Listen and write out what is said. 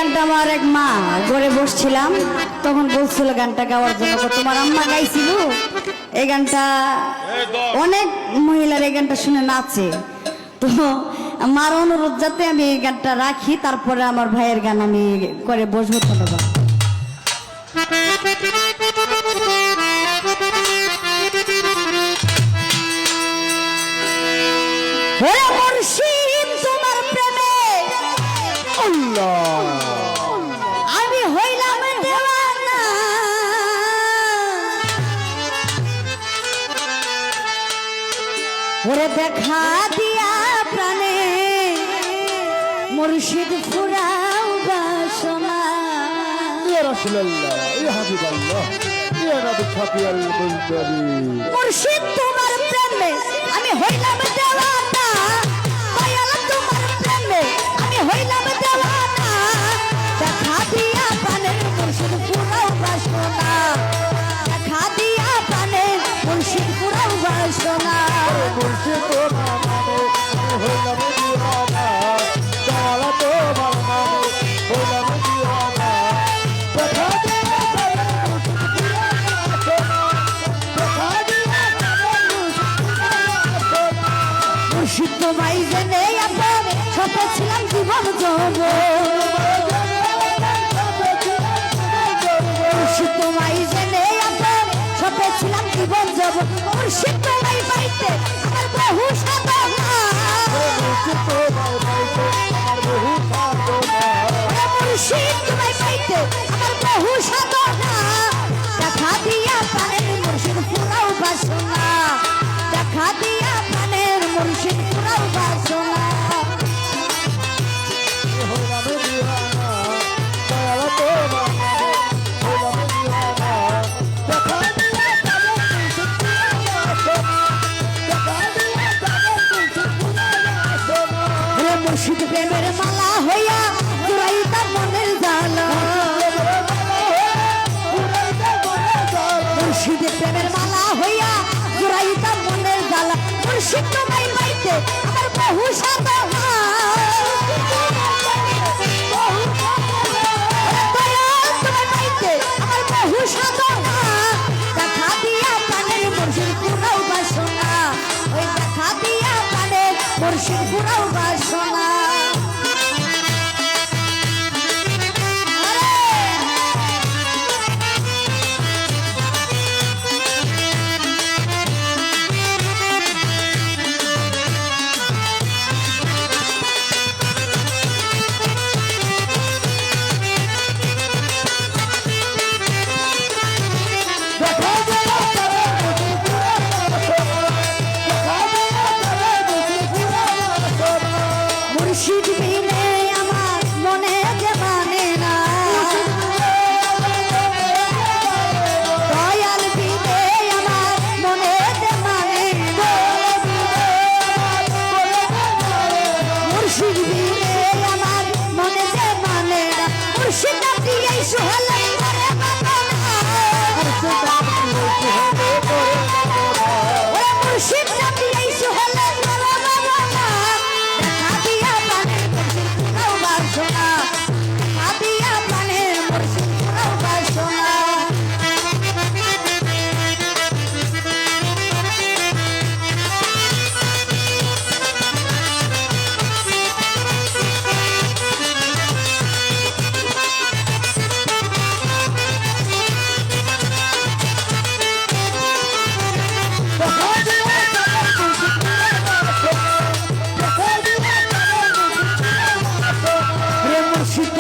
গানটা আমার এক মা ঘরে বসছিলাম, তখন বলছিল গানটা গাওয়ার জন্য। তোমার আম্মা গাইছিল এই গানটা, অনেক মহিলার এই গানটা শুনে নাচে। তো আমার অনুরোধ যাতে আমি এই গানটা রাখি, তারপরে আমার ভাইয়ের গান আমি করে বসবো। ধন্যবাদ। তোমার প্রেমে আমি হইলাম দেওয়ানা, ওরে দেখা দিয়া প্রাণে মুর্শিদ ফুরাও বাসনা। মুর্শিদ তোমার প্রেমে আমি হইলাম দেওয়ানা, তোমার প্রেমে আমি হইলাম দেওয়ানা, দেখা দিয়া প্রাণের মুর্শিদ ফুরাও বাসনা, দেখা দিয়া প্রাণের মুর্শিদ ফুরাও বাসনা। মুর্শিদ তোমার নামে হইলাম দিওয়ানা, দয়াল তোমার নামে হইলাম দিওয়ানা, দেখা দিয়া প্রাণের মুর্শিদ মুর্শিদ তোমায় জেনে আপন সপেছিলাম জীবন যাব, মুর্শিদ তোমায় জেনে আপন সপেছিলাম জীবন যাব, মুর্শিদ তোমায় পাইতে আমার বহু সাধনা, মুর্শিদ তোমার পাইতে আমার বহু সাধনা, মুর্শিদ তোমায় পাইতে আমার বহু সাধনা, দেখা দিয়া প্রাণের মুর্শিদ ফুরাও বাসনা, দেখা দিয়া প্রাণের মুর্শিদ ফুরাও বাসনা। হইলাম দিওয়ানা, দয়াল তোমার নামে হইলাম দিওয়ানা, দেখা দিয়া প্রাণের মুর্শিদ ফুরাও বাসনা। মুর্শিদ প্রেমের মালা হইয়া জুড়াইতা মনের জালা, মুর্শিদ প্রেমের মালা হইয়া জুড়াইতা মনের জালা, মুর্শিদ তোমায় পাইতে আমার বহু সাধনা, তোমায় পাইতে আমার বহু সাধনা, দেখা দিয়া প্রাণের মুর্শিদ ফুরাও বাসনা, ওই দেখা দিয়া প্রাণের মুর্শিদ ফুরাও বাসনা। মুর্শিদ বিনে আমার মনে যে মানে না, দয়াল বিনে আমার মনে যে মানে না, মুর্শিদ বিনে আমার মনে যে মানে না, মুর্শিদ দিয়েই সুহালে করে বাঁধনা, মুর্শিদ দিয়েই সুহালে করে বাঁধনা, দেখা দিয়া প্রাণের মুর্শিদ ফুরাও বাসনা, দেখা দিয়া প্রাণের মুর্শিদ ফুরাও বাসনা। মুর্শিদ